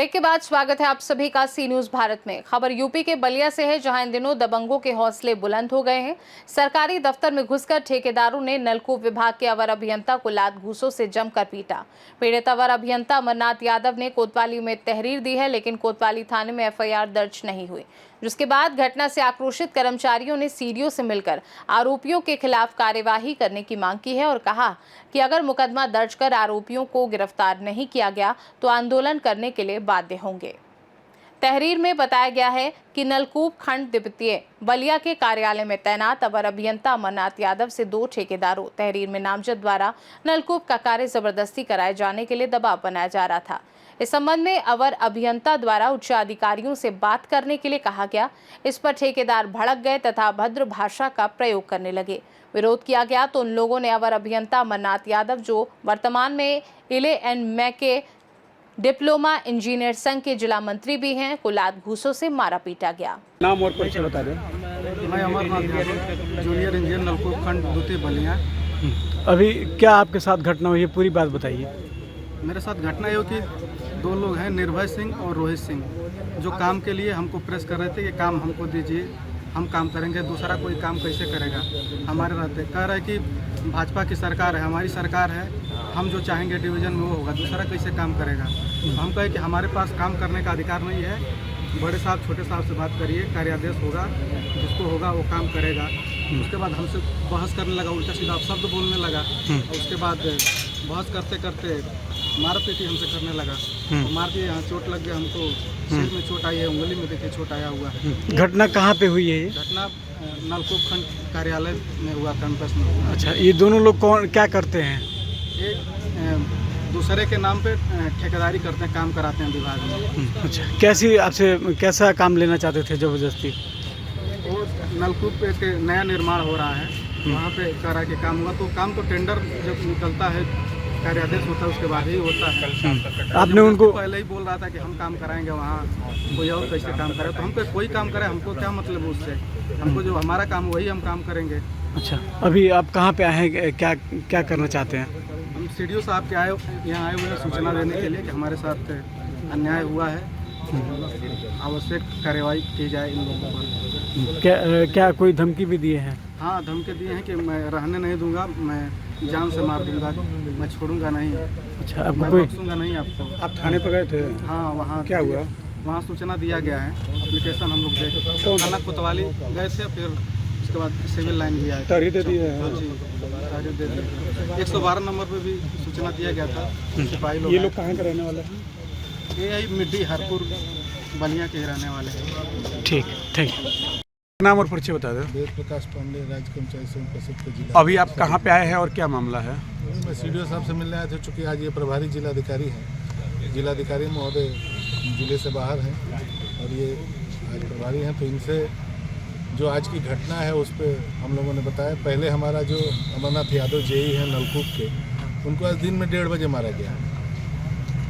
Break के बाद स्वागत है आप सभी का सी न्यूज भारत में। खबर यूपी के बलिया से है, जहां इन दिनों दबंगों के हौसले बुलंद हो गए हैं। सरकारी दफ्तर में घुसकर ठेकेदारों ने नलकूप विभाग के अवर अभियंता को लात घूंसों से जमकर पीटा। पीड़ित अवर अभियंता अमरनाथ यादव ने कोतवाली में तहरीर दी है, लेकिन कोतवाली थाने में एफआईआर दर्ज नहीं हुई, जिसके बाद घटना से आक्रोशित कर्मचारियों ने सीडीओ से मिलकर आरोपियों के खिलाफ कार्यवाही करने की मांग की है और कहा कि अगर मुकदमा दर्ज कर आरोपियों को गिरफ्तार नहीं किया गया तो आंदोलन करने के लिए बाध्य होंगे। तहरीर में बताया गया है कि नलकूप खंड द्वितीय बलिया के कार्यालय में तैनात अवर अभियंता अमरनाथ यादव से 2 ठेकेदारों तहरीर में नामजद द्वारा नलकूप का कार्य जबरदस्ती कराए जाने के लिए दबाव बनाया जा रहा था। इस संबंध में अवर अभियंता द्वारा उच्च अधिकारियों से बात करने के लिए कहा गया। इस पर ठेकेदार भड़क गए तथा अभद्र भाषा का प्रयोग करने लगे। विरोध किया गया तो उन लोगों ने अवर अभियंता अमरनाथ यादव, जो वर्तमान में इले एंड मैके डिप्लोमा इंजीनियर संघ के जिला मंत्री भी हैं, को लात घूंसों से मारा पीटा गया। नाम और परिचय बता दें। मैं अमरनाथ यादव, जूनियर इंजीनियर नलकूप खंड द्वितीय बलिया। अभी क्या आपके साथ घटना हुई है, पूरी बात बताइए। मेरे साथ घटना ये हो कि 2 लोग हैं, निर्भय सिंह और रोहित सिंह, जो काम के लिए हमको प्रेस कर रहे थे कि काम हमको दीजिए, हम काम करेंगे, दूसरा कोई काम कैसे करेगा। हमारे रहते कह रहे हैं कि भाजपा की सरकार है, हमारी सरकार है, हम जो चाहेंगे डिवीज़न में वो होगा, दूसरा कैसे काम करेगा। हम कहे कि हमारे पास काम करने का अधिकार नहीं है, बड़े साहब छोटे साहब से बात करिए, कार्यादेश होगा, जिसको होगा वो काम करेगा। उसके बाद हमसे बहस करने लगा, उल्टा सीधा शब्द बोलने लगा और उसके बाद बहस करते करते मार पीटी हमसे करने लगा। मार दिए, यहाँ चोट लग गया, हमको सिर में चोट आई है, उंगली में देखिए चोट आया हुआ है। घटना कहाँ पे हुई है ये? घटना नलकूप खंड कार्यालय में हुआ, कैंपस में हुआ। अच्छा, ये दोनों लोग कौन क्या करते हैं? एक दूसरे के नाम पे ठेकेदारी करते हैं, काम कराते हैं विभाग में। अच्छा, कैसी आपसे कैसा काम लेना चाहते थे जबरदस्ती? और नलकूप पे एक नया निर्माण हो रहा है, वहाँ पे कह रहा है कि काम हुआ, तो काम तो टेंडर जब निकलता है, कार्यादेश होता है, उसके बाद ही होता है। आपने उनको पहले ही बोल रहा था कि हम काम कराएंगे, वहाँ कोई और कैसे काम करे, तो हमको कोई काम करे, हमको क्या मतलब उससे, हमको जो हमारा काम वही हम काम करेंगे। अच्छा, अभी आप कहाँ पे आए हैं, क्या क्या करना चाहते हैं? हम सीडीओ साहब के यहाँ आए हुए हैं सूचना देने के लिए कि हमारे साथ अन्याय हुआ है, आवश्यक कार्रवाई की जाए इन लोगों पर। क्या कोई धमकी भी दिए हैं? हाँ, धमकी दिए हैं कि मैं रहने नहीं दूंगा, मैं जान से मार दूंगा, मैं छोड़ूंगा नहीं। अच्छा, आपको मैं कोई बख्शूंगा नहीं आपको। आप थाने पर गए थे? हाँ, वहाँ क्या हुआ? वहाँ सूचना दिया गया है, एप्लीकेशन हम लोग दे थाना कोतवाली गए थे, फिर उसके बाद सिविल लाइन भी आया। तहरीर दे दी है? जी, तहरीर दे दी। 112 नंबर पे भी सूचना दिया गया था। सिपाही लोग, ये लोग कहाँ के रहने वाले हैं? ये यही मिड्डी हरपुर बलिया के रहने वाले हैं। ठीक ठीक। नाम और परिचय बता दें। वेद प्रकाश पांडे, राज्य कर्मचारी संघ परिषद के जिला। अभी आप कहाँ पे आए हैं और क्या मामला है? मैं सीडीओ साहब से मिलने आया था, चूँकि आज ये प्रभारी जिलाधिकारी हैं, जिलाधिकारी महोदय जिले से बाहर हैं और ये आज प्रभारी हैं, तो इनसे जो आज की घटना है उस पर हम लोगों ने बताया। पहले हमारा जो अमरनाथ यादव जेई हैं नलकूप के, उनको आज दिन में 1:30 बजे मारा गया।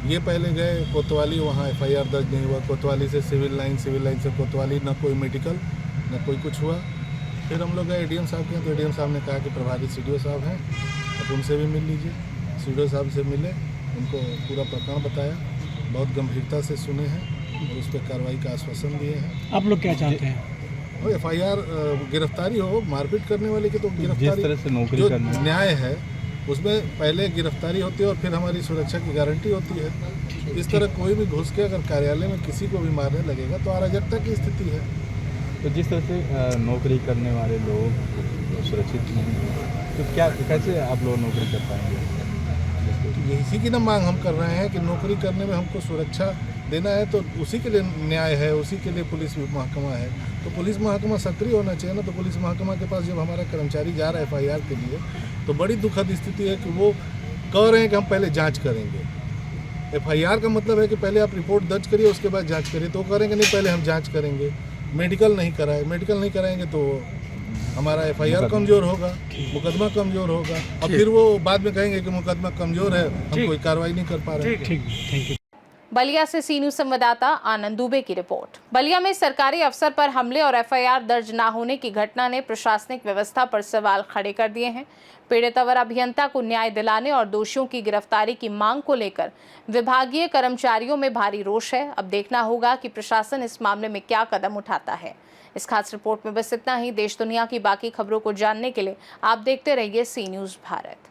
ये पहले गए कोतवाली, वहाँ एफआईआर दर्ज नहीं हुआ। कोतवाली से सिविल लाइन से कोतवाली, न कोई मेडिकल न कोई कुछ हुआ। फिर हम लोग गए एडीएम साहब के, तो एडीएम साहब ने कहा कि प्रभारी सीडीओ साहब हैं, आप उनसे भी मिल लीजिए। सीडीओ साहब से मिले, उनको पूरा प्रकरण बताया, बहुत गंभीरता से सुने हैं और उस पर कार्रवाई का आश्वासन दिए हैं। आप लोग क्या चाहते हैं? और एफआईआर गिरफ्तारी हो, मारपीट करने वाले की तो गिरफ्तारी, जिस तरह से नौकरी जो करना न्याय है उसमें पहले गिरफ्तारी होती है और फिर हमारी सुरक्षा की गारंटी होती है। इस तरह कोई भी घुस के अगर कार्यालय में किसी को भी मारने लगेगा तो अराजकता की स्थिति है। तो जिस तरह से नौकरी करने वाले लोग सुरक्षित नहीं हैं, तो क्या कैसे आप लोग नौकरी कर पाएंगे? इसी की ना मांग हम कर रहे हैं कि नौकरी करने में हमको सुरक्षा देना है, तो उसी के लिए न्याय है, उसी के लिए पुलिस महकमा है। तो पुलिस महकमा सक्रिय होना चाहिए ना। तो पुलिस महकमा के पास जब हमारा कर्मचारी जा रहा है एफआईआर के लिए, तो बड़ी दुखद स्थिति है कि वो कह रहे हैं कि हम पहले जांच करेंगे। एफआईआर का मतलब है कि पहले आप रिपोर्ट दर्ज करिए, उसके बाद जांच करिए। तो वो करेंगे नहीं, पहले हम जांच करेंगे। मेडिकल नहीं कराएंगे तो हमारा एफआईआर कमज़ोर होगा, मुकदमा कमज़ोर होगा, और फिर वो बाद में कहेंगे कि मुकदमा कमज़ोर है, हम कोई कार्रवाई नहीं कर पा रहे हैं। ठीक, थैंक यू। बलिया से सी न्यूज संवाददाता आनंद दुबे की रिपोर्ट। बलिया में सरकारी अफसर पर हमले और एफआईआर दर्ज न होने की घटना ने प्रशासनिक व्यवस्था पर सवाल खड़े कर दिए हैं। पीड़ित अवर अभियंता को न्याय दिलाने और दोषियों की गिरफ्तारी की मांग को लेकर विभागीय कर्मचारियों में भारी रोष है। अब देखना होगा कि प्रशासन इस मामले में क्या कदम उठाता है। इस खास रिपोर्ट में बस इतना ही। देश दुनिया की बाकी खबरों को जानने के लिए आप देखते रहिए सी न्यूज भारत।